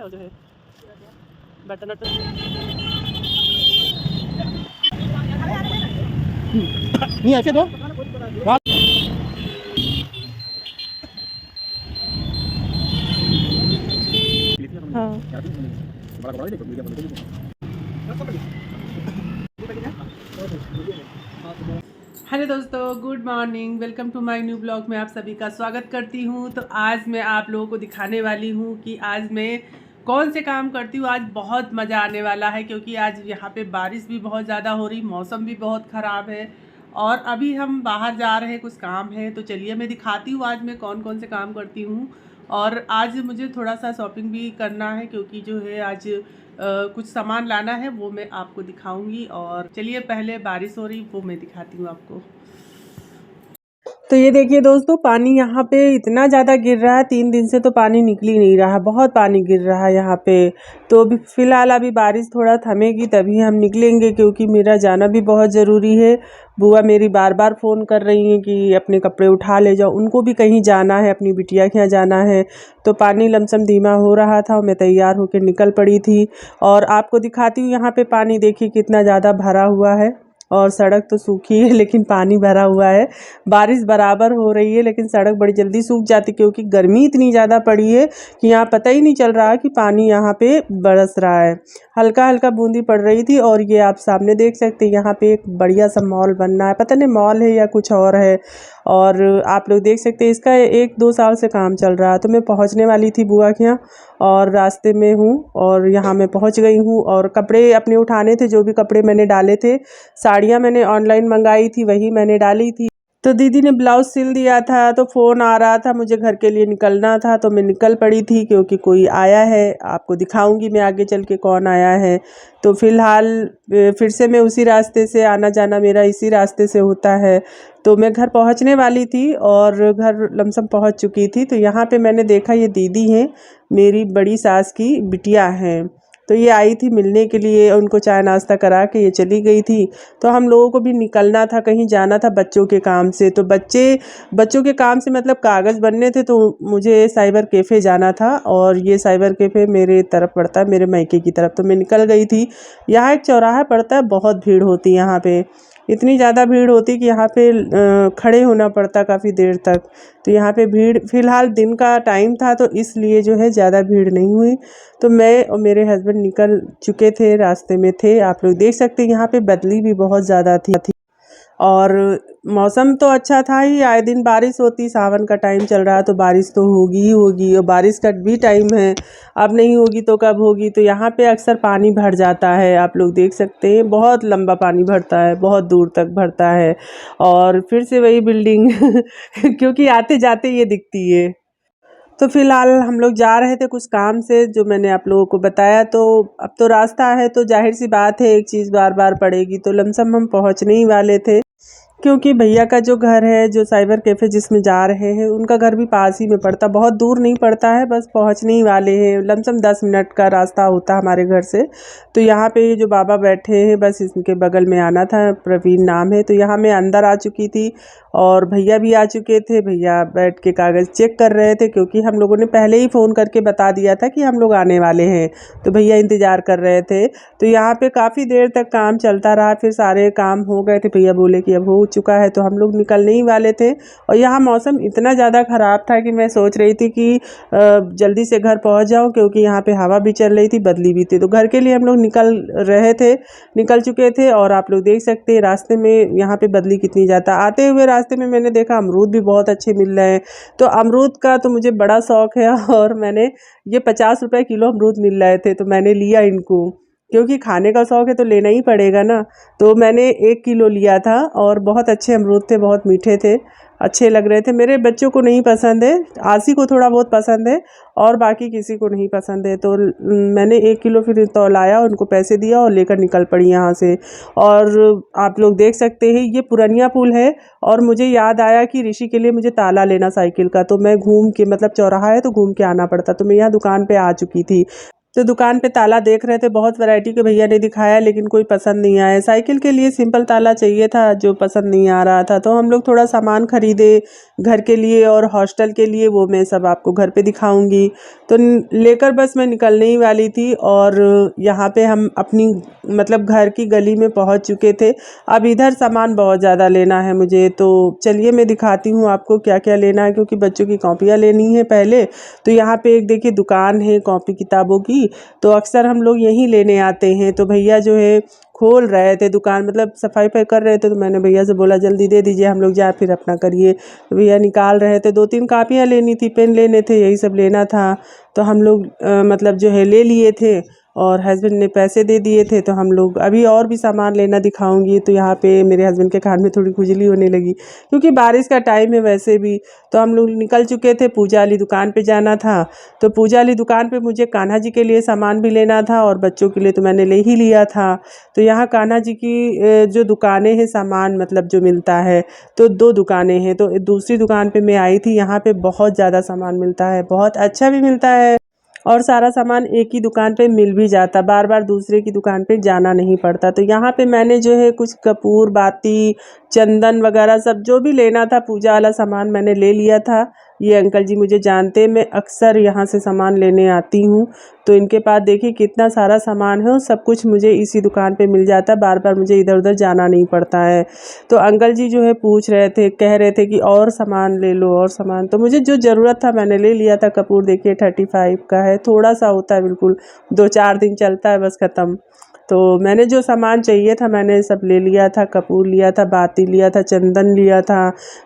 जो है बर्तन नहीं ऐसे दो हाँ। हेलो दोस्तों, good morning. Welcome to my new blog में आप सभी का स्वागत करती हूँ। तो आज मैं आप लोगों को दिखाने वाली हूँ कि आज मैं कौन से काम करती हूँ। आज बहुत मज़ा आने वाला है क्योंकि आज यहाँ पे बारिश भी बहुत ज़्यादा हो रही, मौसम भी बहुत ख़राब है और अभी हम बाहर जा रहे हैं, कुछ काम है। तो चलिए मैं दिखाती हूँ आज मैं कौन कौन से काम करती हूँ। और आज मुझे थोड़ा सा शॉपिंग भी करना है क्योंकि जो है आज कुछ सामान लाना है, वो मैं आपको दिखाऊंगी। और चलिए पहले बारिश हो रही वो मैं दिखाती हूँ आपको। तो ये देखिए दोस्तों, पानी यहाँ पे इतना ज़्यादा गिर रहा है, 3 दिन से तो पानी निकल ही नहीं रहा, बहुत पानी गिर रहा है यहाँ पे। तो अभी फ़िलहाल अभी बारिश थोड़ा थमेगी तभी हम निकलेंगे क्योंकि मेरा जाना भी बहुत ज़रूरी है। बुआ मेरी बार बार फ़ोन कर रही हैं कि अपने कपड़े उठा ले जाओ, उनको भी कहीं जाना है, अपनी बिटिया के यहाँ जाना है। तो पानी लमसम धीमा हो रहा था और मैं तैयार होकर निकल पड़ी थी। और आपको दिखाती हूँ यहाँ पे पानी देखिए कितना ज़्यादा भरा हुआ है। और सड़क तो सूखी है लेकिन पानी भरा हुआ है। बारिश बराबर हो रही है लेकिन सड़क बड़ी जल्दी सूख जाती क्योंकि गर्मी इतनी ज़्यादा पड़ी है कि यहाँ पता ही नहीं चल रहा कि पानी यहाँ पे बरस रहा है। हल्का हल्का बूंदी पड़ रही थी। और ये आप सामने देख सकते हैं, यहाँ पे एक बढ़िया सा मॉल बन रहा है, पता नहीं मॉल है या कुछ और है। और आप लोग देख सकते हैं इसका 1-2 साल से काम चल रहा है। तो मैं पहुँचने वाली थी बुआ के यहाँ और रास्ते में हूँ और यहाँ मैं पहुँच गई हूँ। और कपड़े अपने उठाने थे, जो भी कपड़े मैंने डाले थे, साड़ियाँ मैंने ऑनलाइन मंगाई थी वही मैंने डाली थी। तो दीदी ने ब्लाउज सिल दिया था तो फ़ोन आ रहा था, मुझे घर के लिए निकलना था तो मैं निकल पड़ी थी क्योंकि कोई आया है। आपको दिखाऊंगी मैं आगे चल के कौन आया है। तो फ़िलहाल फिर से मैं उसी रास्ते से, आना जाना मेरा इसी रास्ते से होता है। तो मैं घर पहुंचने वाली थी और घर लमसम पहुंच चुकी थी। तो यहाँ पे मैंने देखा ये दीदी हैं, मेरी बड़ी सास की बिटिया हैं। तो ये आई थी मिलने के लिए, उनको चाय नाश्ता करा के ये चली गई थी। तो हम लोगों को भी निकलना था, कहीं जाना था बच्चों के काम से। तो बच्चों के काम से मतलब कागज़ बनने थे, तो मुझे साइबर कैफ़े जाना था और ये साइबर कैफ़े मेरे तरफ पड़ता है, मेरे मायके की तरफ। तो मैं निकल गई थी। यहाँ एक चौराहा पड़ता है, बहुत भीड़ होती है यहाँ पे, इतनी ज़्यादा भीड़ होती कि यहाँ पे खड़े होना पड़ता काफ़ी देर तक। तो यहाँ पे भीड़, फ़िलहाल दिन का टाइम था तो इसलिए जो है ज़्यादा भीड़ नहीं हुई। तो मैं और मेरे हस्बैंड निकल चुके थे, रास्ते में थे। आप लोग देख सकते हैं यहाँ पे बदली भी बहुत ज़्यादा थी और मौसम तो अच्छा था ही, आए दिन बारिश होती, सावन का टाइम चल रहा है तो बारिश तो होगी ही होगी और बारिश का भी टाइम है, अब नहीं होगी तो कब होगी। तो यहाँ पे अक्सर पानी भर जाता है, आप लोग देख सकते हैं बहुत लंबा पानी भरता है, बहुत दूर तक भरता है। और फिर से वही बिल्डिंग क्योंकि आते जाते ये दिखती है। तो फिलहाल हम लोग जा रहे थे कुछ काम से, जो मैंने आप लोगों को बताया। तो अब तो रास्ता है तो जाहिर सी बात है एक चीज़ बार बार पड़ेगी, तो लमसम हम पहुंचने ही वाले थे क्योंकि भैया का जो घर है, जो साइबर कैफ़े जिसमें जा रहे हैं, उनका घर भी पास ही में पड़ता, बहुत दूर नहीं पड़ता है, बस पहुंचने ही वाले हैं। लमसम 10 मिनट का रास्ता होता हमारे घर से। तो यहाँ पे जो बाबा बैठे हैं बस इनके बगल में आना था, प्रवीण नाम है। तो यहाँ मैं अंदर आ चुकी थी और भैया भी आ चुके थे। भैया बैठ के कागज़ चेक कर रहे थे क्योंकि हम लोगों ने पहले ही फ़ोन करके बता दिया था कि हम लोग आने वाले हैं। तो भैया इंतज़ार कर रहे थे। तो यहाँ पे काफ़ी देर तक काम चलता रहा, फिर सारे काम हो गए थे। भैया बोले कि अब हो चुका है, तो हम लोग निकलने ही वाले थे। और यहाँ मौसम इतना ज़्यादा ख़राब था कि मैं सोच रही थी कि जल्दी से घर पहुँच जाऊँ क्योंकि यहाँ पे हवा भी चल रही थी, बदली भी थी। तो घर के लिए हम लोग निकल चुके थे। और आप लोग देख सकते हैं रास्ते में यहाँ पे बदली कितनी ज़्यादा, आते हुए रास्ते में मैंने देखा अमरूद भी बहुत अच्छे मिल रहे हैं। तो अमरूद का तो मुझे बड़ा शौक़ है और मैंने ये 50 रुपये किलो अमरूद मिल रहे थे तो मैंने लिया इनको, क्योंकि खाने का शौक़ है तो लेना ही पड़ेगा ना। तो मैंने 1 किलो लिया था और बहुत अच्छे अमरूद थे, बहुत मीठे थे, अच्छे लग रहे थे। मेरे बच्चों को नहीं पसंद है, आसी को थोड़ा बहुत पसंद है और बाकी किसी को नहीं पसंद है। तो मैंने 1 किलो फिर तौलाया, उनको पैसे दिया और लेकर निकल पड़ी यहाँ से। और आप लोग देख सकते हैं ये पुरनिया पुल है। और मुझे याद आया कि ऋषि के लिए मुझे ताला लेना साइकिल का, तो मैं घूम के, मतलब चौराहा है तो घूम के आना पड़ता, तो मैं यहाँ दुकान पे आ चुकी थी। तो दुकान पे ताला देख रहे थे, बहुत वैरायटी के भैया ने दिखाया लेकिन कोई पसंद नहीं आया। साइकिल के लिए सिंपल ताला चाहिए था जो पसंद नहीं आ रहा था, तो हम लोग थोड़ा सामान खरीदे घर के लिए और हॉस्टल के लिए, वो मैं सब आपको घर पे दिखाऊंगी। तो लेकर बस मैं निकलने ही वाली थी और यहाँ पे हम अपनी मतलब घर की गली में पहुँच चुके थे। अब इधर सामान बहुत ज़्यादा लेना है मुझे, तो चलिए मैं दिखाती हूँ आपको क्या क्या लेना है, क्योंकि बच्चों की कॉपियाँ लेनी है पहले। तो यहाँ पे एक देखिए दुकान है कॉपी किताबों की, तो अक्सर हम लोग यहीं लेने आते हैं। तो भैया जो है खोल रहे थे दुकान, मतलब सफाई वफाई कर रहे थे, तो मैंने भैया से बोला जल्दी दे दीजिए, हम लोग जाए फिर अपना करिए। तो भैया निकाल रहे थे, 2-3 कापियाँ लेनी थी, पेन लेने थे, यही सब लेना था। तो हम लोग मतलब जो है ले लिए थे और हस्बैंड ने पैसे दे दिए थे। तो हम लोग अभी और भी सामान लेना दिखाऊंगी। तो यहाँ पे मेरे हस्बैंड के कान में थोड़ी खुजली होने लगी, क्योंकि बारिश का टाइम है वैसे भी। तो हम लोग निकल चुके थे, पूजा वाली दुकान पे जाना था। तो पूजा वाली दुकान पे मुझे कान्हा जी के लिए सामान भी लेना था और बच्चों के लिए तो मैंने ले ही लिया था। तो यहाँ कान्हा जी की जो दुकानें हैं, सामान मतलब जो मिलता है, तो 2 दुकानें हैं। तो दूसरी दुकान पे मैं आई थी, यहाँ पे बहुत ज़्यादा सामान मिलता है, बहुत अच्छा भी मिलता है और सारा सामान एक ही दुकान पे मिल भी जाता, बार बार दूसरे की दुकान पे जाना नहीं पड़ता। तो यहाँ पे मैंने जो है कुछ कपूर बाती, चंदन वगैरह सब जो भी लेना था पूजा वाला सामान मैंने ले लिया था। ये अंकल जी मुझे जानते हैं, मैं अक्सर यहाँ से सामान लेने आती हूँ। तो इनके पास देखिए कितना सारा सामान है और सब कुछ मुझे इसी दुकान पे मिल जाता है, बार बार मुझे इधर उधर जाना नहीं पड़ता है। तो अंकल जी जो है पूछ रहे थे, कह रहे थे कि और सामान ले लो और सामान, तो मुझे जो ज़रूरत था मैंने ले लिया था। कपूर देखिए 35 का है, थोड़ा सा होता है, बिल्कुल 2-4 दिन चलता है, बस ख़त्म। तो मैंने जो सामान चाहिए था मैंने सब ले लिया था। कपूर लिया था, बाती लिया था, चंदन लिया था,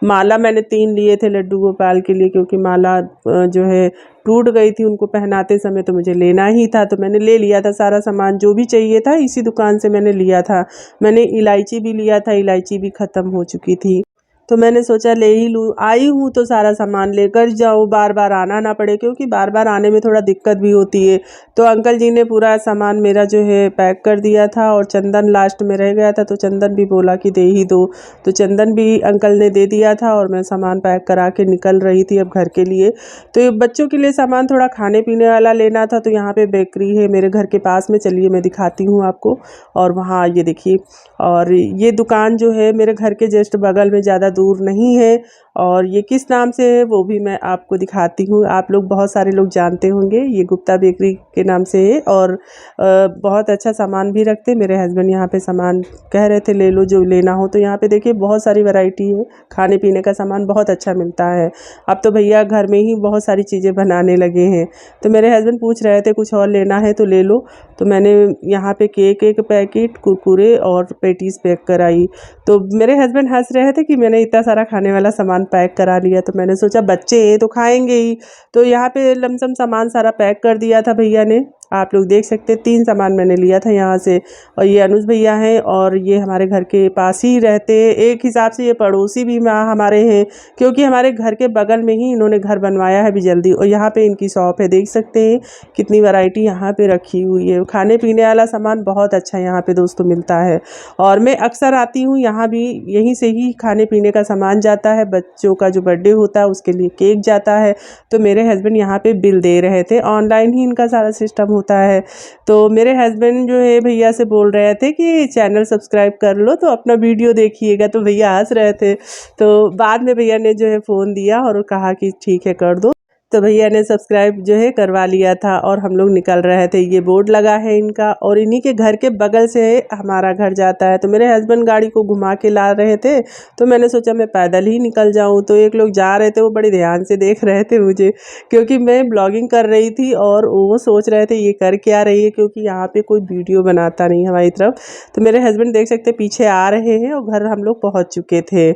माला मैंने 3 लिए थे लड्डू गोपाल के लिए, क्योंकि माला जो है टूट गई थी उनको पहनाते समय, तो मुझे लेना ही था। तो मैंने ले लिया था सारा सामान जो भी चाहिए था, इसी दुकान से मैंने लिया था। मैंने इलायची भी लिया था, इलायची भी ख़त्म हो चुकी थी। तो मैंने सोचा ले ही लूँ, आई हूँ तो सारा सामान लेकर जाऊँ, बार बार आना ना पड़े, क्योंकि बार बार आने में थोड़ा दिक्कत भी होती है। तो अंकल जी ने पूरा सामान मेरा जो है पैक कर दिया था और चंदन लास्ट में रह गया था, तो चंदन भी बोला कि दे ही दो। तो चंदन भी अंकल ने दे दिया था और मैं सामान पैक करा के निकल रही थी अब घर के लिए। तो ये बच्चों के लिए सामान थोड़ा खाने पीने वाला लेना था। तो यहाँ पे बेकरी है मेरे घर के पास में, चलिए मैं दिखाती हूँ आपको। और वहाँ ये देखिए, और ये दुकान जो है मेरे घर के जस्ट बगल में, ज़्यादा दूर नहीं है। और ये किस नाम से है वो भी मैं आपको दिखाती हूँ, आप लोग बहुत सारे लोग जानते होंगे, ये गुप्ता बेकरी के नाम से है। और बहुत अच्छा सामान भी रखते, मेरे हस्बैंड यहाँ पे सामान कह रहे थे ले लो जो लेना हो। तो यहाँ पे देखिए बहुत सारी वैरायटी है, खाने पीने का सामान बहुत अच्छा मिलता है। अब तो भैया घर में ही बहुत सारी चीज़ें बनाने लगे हैं। तो मेरे हस्बैंड पूछ रहे थे कुछ और लेना है तो ले लो। तो मैंने यहाँ पे केक एक पैकेट, कुरकुरे और पेटीज पैक कराई। तो मेरे हस्बैंड हंस रहे थे कि मैंने इतना सारा खाने वाला सामान पैक करा लिया। तो मैंने सोचा बच्चे हैं तो खाएंगे ही। तो यहाँ पे लमसम सामान सारा पैक कर दिया था भैया ने, आप लोग देख सकते हैं। 3 सामान मैंने लिया था यहाँ से। और ये अनुज भैया हैं और ये हमारे घर के पास ही रहते हैं, एक हिसाब से ये पड़ोसी भी हमारे हैं, क्योंकि हमारे घर के बगल में ही इन्होंने घर बनवाया है अभी जल्दी। और यहाँ पे इनकी शॉप है, देख सकते हैं कितनी वैरायटी यहाँ पे रखी हुई है। खाने पीने वाला सामान बहुत अच्छा यहाँ पे दोस्तों मिलता है। और मैं अक्सर आती हूँ यहाँ भी, यहीं से ही खाने पीने का सामान जाता है। बच्चों का जो बर्थडे होता है उसके लिए केक जाता है। तो मेरे हस्बैंड यहाँ पे बिल दे रहे थे, ऑनलाइन ही इनका सारा सिस्टम होता है। तो मेरे हस्बैंड जो है भैया से बोल रहे थे कि चैनल सब्सक्राइब कर लो तो अपना वीडियो देखिएगा, तो भैया हंस रहे थे। तो बाद में भैया ने जो है फ़ोन दिया और कहा कि ठीक है कर दो। तो भैया ने सब्सक्राइब जो है करवा लिया था और हम लोग निकल रहे थे। ये बोर्ड लगा है इनका और इन्हीं के घर के बगल से हमारा घर जाता है। तो मेरे हस्बैंड गाड़ी को घुमा के ला रहे थे, तो मैंने सोचा मैं पैदल ही निकल जाऊं। तो एक लोग जा रहे थे, वो बड़े ध्यान से देख रहे थे मुझे, क्योंकि मैं ब्लॉगिंग कर रही थी और वो सोच रहे थे ये कर क्या रही है, क्योंकि यहाँ पे कोई वीडियो बनाता नहीं हमारी तरफ। तो मेरे हस्बैंड देख सकते पीछे आ रहे हैं और घर हम लोग पहुँच चुके थे।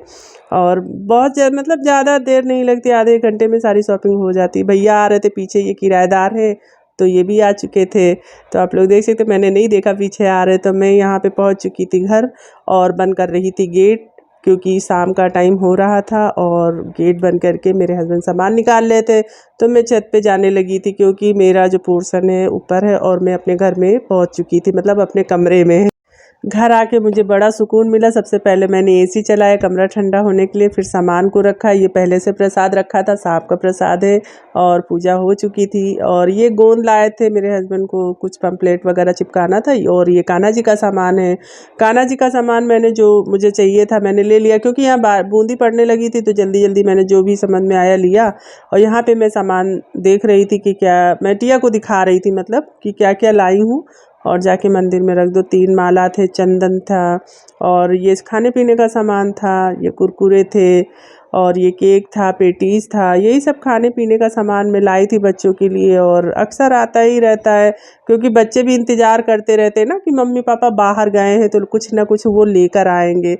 और बहुत मतलब ज़्यादा देर नहीं लगती, आधे घंटे में सारी शॉपिंग हो जाती। भैया आ रहे थे पीछे, ये किराएदार है, तो ये भी आ चुके थे। तो आप लोग देख सकते, मैंने नहीं देखा पीछे आ रहे। तो मैं यहाँ पे पहुँच चुकी थी घर और बंद कर रही थी गेट, क्योंकि शाम का टाइम हो रहा था। और गेट बंद करके मेरे हस्बैंड सामान निकाल रहे थे, तो मैं छत पे जाने लगी थी, क्योंकि मेरा जो पोर्शन है ऊपर है और मैं अपने घर में पहुँच चुकी थी, मतलब अपने कमरे में। घर आके मुझे बड़ा सुकून मिला। सबसे पहले मैंने एसी चलाया कमरा ठंडा होने के लिए, फिर सामान को रखा। ये पहले से प्रसाद रखा था, सांप का प्रसाद है और पूजा हो चुकी थी। और ये गोंद लाए थे मेरे हस्बैंड को, कुछ पम्पलेट वगैरह चिपकाना था। और ये कान्हा जी का सामान है। कान्हा जी का सामान मैंने जो मुझे चाहिए था मैंने ले लिया, क्योंकि यहाँ बूंदी पड़ने लगी थी तो जल्दी जल्दी मैंने जो भी समझ में आया लिया। और यहाँ पे मैं सामान देख रही थी कि क्या, मैं टिया को दिखा रही थी मतलब कि क्या क्या लाई हूँ और जाके मंदिर में रख दो। 3 माला थे, चंदन था और ये खाने पीने का सामान था, ये कुरकुरे थे और ये केक था, पेटीज था। यही सब खाने पीने का सामान मैं लाई थी बच्चों के लिए। और अक्सर आता ही रहता है, क्योंकि बच्चे भी इंतज़ार करते रहते हैं ना कि मम्मी पापा बाहर गए हैं तो कुछ ना कुछ वो लेकर आएंगे।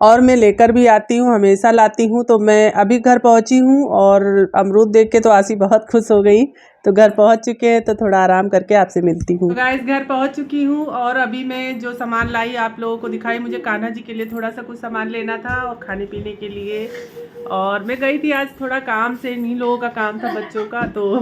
और मैं लेकर भी आती हूँ, हमेशा लाती हूँ। तो मैं अभी घर पहुँची हूँ और अमरूद देख के तो आसी बहुत खुश हो गई। तो घर पहुँच चुके हैं तो थोड़ा आराम करके आपसे मिलती हूँ। तो गाइस घर पहुँच चुकी हूँ और अभी मैं जो सामान लाई आप लोगों को दिखाई। मुझे कान्हा जी के लिए थोड़ा सा कुछ सामान लेना था और खाने पीने के लिए। और मैं गई थी आज थोड़ा काम से, इन्हीं लोगों का काम था बच्चों का, तो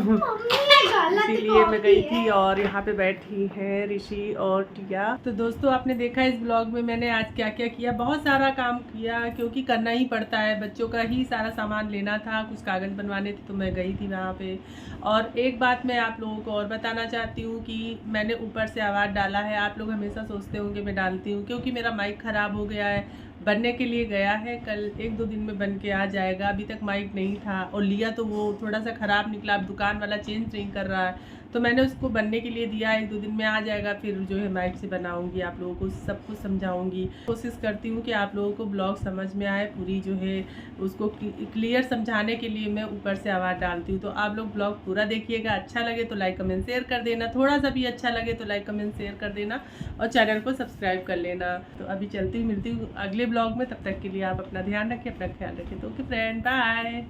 इसीलिए मैं गई थी। और यहाँ पे बैठी हैं ऋषि और टिया। तो दोस्तों आपने देखा इस ब्लॉग में मैंने आज क्या क्या किया। बहुत सारा काम किया क्योंकि करना ही पड़ता है, बच्चों का ही सारा सामान लेना था, कुछ कागज़ बनवाने थे तो मैं गई थी वहाँ पे। और एक बात मैं आप लोगों को और बताना चाहती हूँ कि मैंने ऊपर से आवाज़ डाला है। आप लोग हमेशा सोचते होंगे मैं डालती हूँ, क्योंकि मेरा माइक ख़राब हो गया है, बनने के लिए गया है, कल 1-2 दिन में बन के आ जाएगा। अभी तक माइक नहीं था और लिया तो वो थोड़ा सा ख़राब निकला। अब दुकान वाला चेंज नहीं कर रहा है तो मैंने उसको बनने के लिए दिया, 1-2 दिन में आ जाएगा। फिर जो है माइक से बनाऊंगी, आप लोगों को सब कुछ समझाऊंगी। कोशिश करती हूँ कि आप लोगों को ब्लॉग समझ में आए, पूरी जो है उसको क्लियर समझाने के लिए मैं ऊपर से आवाज़ डालती हूँ। तो आप लोग ब्लॉग पूरा देखिएगा, अच्छा लगे तो लाइक कमेंट शेयर कर देना, थोड़ा सा भी अच्छा लगे तो लाइक कमेंट शेयर कर देना और चैनल को सब्सक्राइब कर लेना। तो अभी चलती हूँ, मिलती हूँ अगले ब्लॉग में। तब तक के लिए आप अपना ध्यान रखें, अपना ख्याल रखें। तो ओके फ्रेंड, बाय।